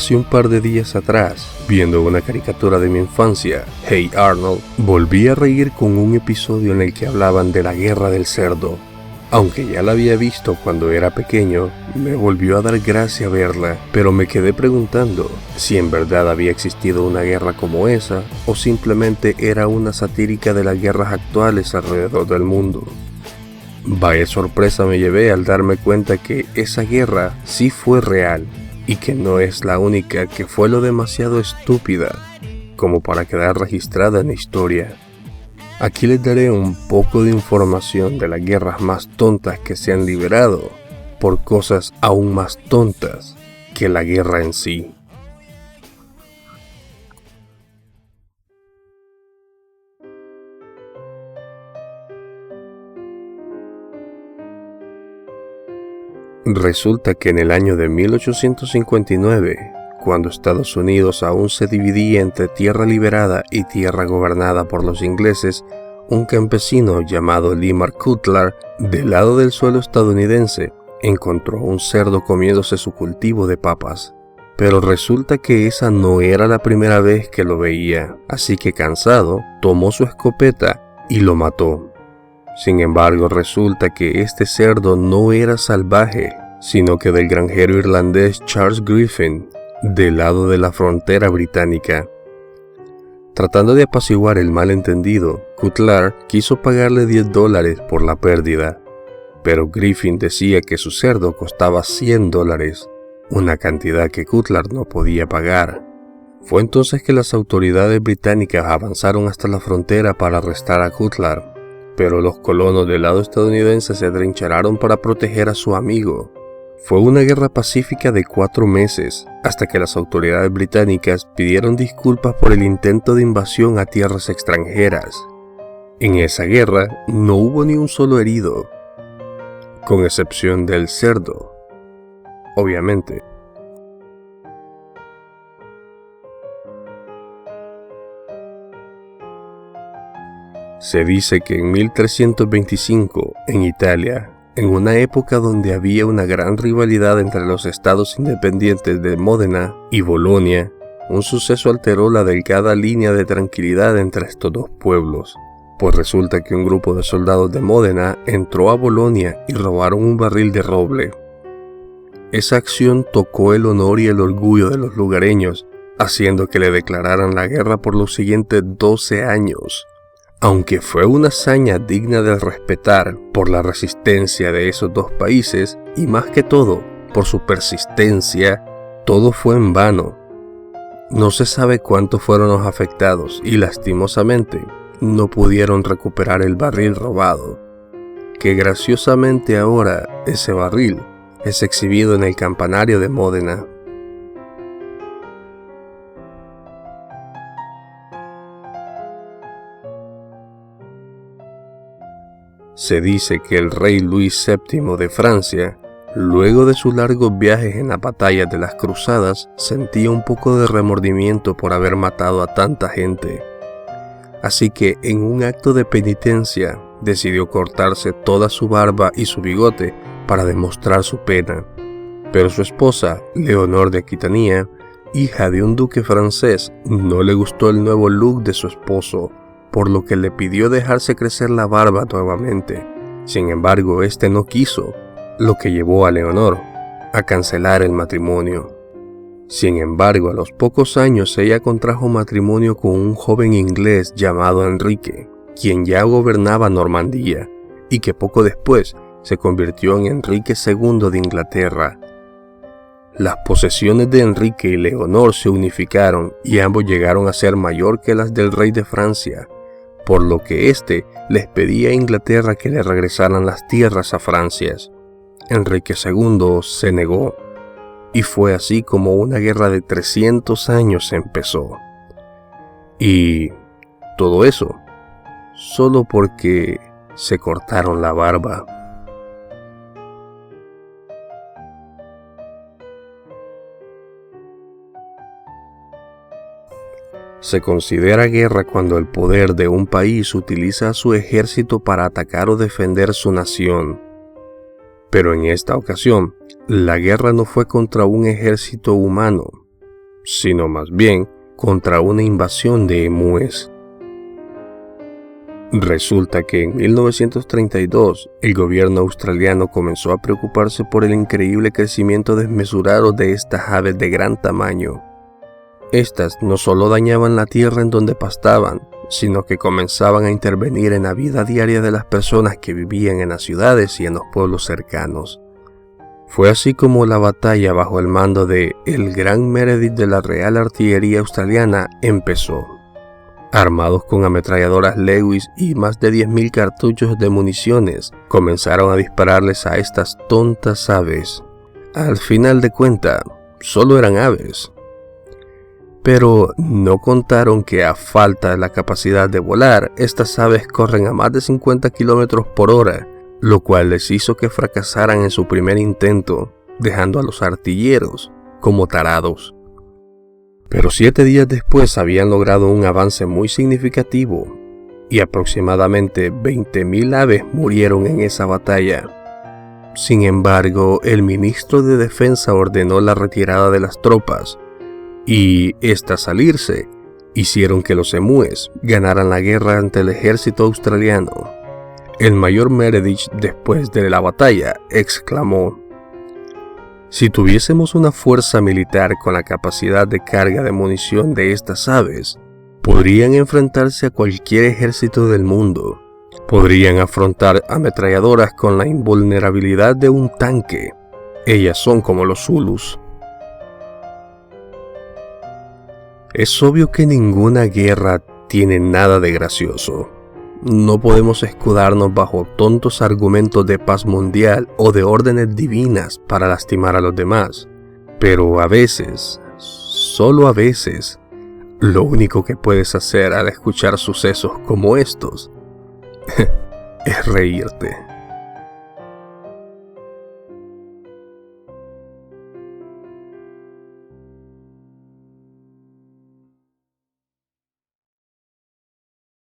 Hace un par de días atrás, viendo una caricatura de mi infancia, Hey Arnold, volví a reír con un episodio en el que hablaban de la guerra del cerdo. Aunque ya la había visto cuando era pequeño, me volvió a dar gracia verla, pero me quedé preguntando si en verdad había existido una guerra como esa, o simplemente era una satírica de las guerras actuales alrededor del mundo. Vaya sorpresa me llevé al darme cuenta que esa guerra sí fue real, y que no es la única que fue lo demasiado estúpida como para quedar registrada en la historia. Aquí les daré un poco de información de las guerras más tontas que se han liberado por cosas aún más tontas que la guerra en sí. Resulta que en el año de 1859, cuando Estados Unidos aún se dividía entre tierra liberada y tierra gobernada por los ingleses, un campesino llamado Lemuel Cutler, del lado del suelo estadounidense, encontró un cerdo comiéndose su cultivo de papas. Pero resulta que esa no era la primera vez que lo veía, así que cansado, tomó su escopeta y lo mató. Sin embargo, resulta que este cerdo no era salvaje, sino que del granjero irlandés Charles Griffin, del lado de la frontera británica. Tratando de apaciguar el malentendido, Cutler quiso pagarle $10 por la pérdida, pero Griffin decía que su cerdo costaba $100, una cantidad que Cutler no podía pagar. Fue entonces que las autoridades británicas avanzaron hasta la frontera para arrestar a Cutler, pero los colonos del lado estadounidense se atrincheraron para proteger a su amigo. Fue una guerra pacífica de 4 meses, hasta que las autoridades británicas pidieron disculpas por el intento de invasión a tierras extranjeras. En esa guerra no hubo ni un solo herido, con excepción del cerdo, obviamente. Se dice que en 1325, en Italia, en una época donde había una gran rivalidad entre los estados independientes de Módena y Bolonia, un suceso alteró la delgada línea de tranquilidad entre estos dos pueblos, pues resulta que un grupo de soldados de Módena entró a Bolonia y robaron un barril de roble. Esa acción tocó el honor y el orgullo de los lugareños, haciendo que le declararan la guerra por los siguientes 12 años. Aunque fue una hazaña digna de respetar por la resistencia de esos dos países y más que todo por su persistencia, todo fue en vano. No se sabe cuántos fueron los afectados y lastimosamente no pudieron recuperar el barril robado, que graciosamente ahora ese barril es exhibido en el campanario de Módena. Se dice que el rey Luis VII de Francia, luego de sus largos viajes en las batallas de las cruzadas, sentía un poco de remordimiento por haber matado a tanta gente. Así que, en un acto de penitencia, decidió cortarse toda su barba y su bigote para demostrar su pena. Pero su esposa, Leonor de Aquitania, hija de un duque francés, no le gustó el nuevo look de su esposo, por lo que le pidió dejarse crecer la barba nuevamente. Sin embargo, este no quiso, lo que llevó a Leonor a cancelar el matrimonio. Sin embargo, a los pocos años ella contrajo matrimonio con un joven inglés llamado Enrique, quien ya gobernaba Normandía, y que poco después se convirtió en Enrique II de Inglaterra. Las posesiones de Enrique y Leonor se unificaron y ambos llegaron a ser mayor que las del rey de Francia, por lo que éste les pedía a Inglaterra que le regresaran las tierras a Francia. Enrique II se negó, y fue así como una guerra de 300 años empezó. Y todo eso, solo porque se cortaron la barba. Se considera guerra cuando el poder de un país utiliza a su ejército para atacar o defender su nación. Pero en esta ocasión, la guerra no fue contra un ejército humano, sino más bien contra una invasión de emúes. Resulta que en 1932 el gobierno australiano comenzó a preocuparse por el increíble crecimiento desmesurado de estas aves de gran tamaño. Estas no solo dañaban la tierra en donde pastaban, sino que comenzaban a intervenir en la vida diaria de las personas que vivían en las ciudades y en los pueblos cercanos. Fue así como la batalla bajo el mando de el Gran Meredith de la Real Artillería Australiana empezó. Armados con ametralladoras Lewis y más de 10.000 cartuchos de municiones, comenzaron a dispararles a estas tontas aves. Al final de cuentas, solo eran aves. Pero no contaron que a falta de la capacidad de volar, estas aves corren a más de 50 km por hora, lo cual les hizo que fracasaran en su primer intento, dejando a los artilleros como tarados. Pero 7 días después habían logrado un avance muy significativo, y aproximadamente 20.000 aves murieron en esa batalla. Sin embargo, el ministro de Defensa ordenó la retirada de las tropas, y esta salirse hicieron que los emúes ganaran la guerra ante el ejército australiano. El mayor Meredith, después de la batalla, exclamó: "Si tuviésemos una fuerza militar con la capacidad de carga de munición de estas aves, podrían enfrentarse a cualquier ejército del mundo. Podrían afrontar ametralladoras con la invulnerabilidad de un tanque. Ellas son como los Zulus". Es obvio que ninguna guerra tiene nada de gracioso. No podemos escudarnos bajo tontos argumentos de paz mundial o de órdenes divinas para lastimar a los demás. Pero a veces, solo a veces, lo único que puedes hacer al escuchar sucesos como estos es reírte.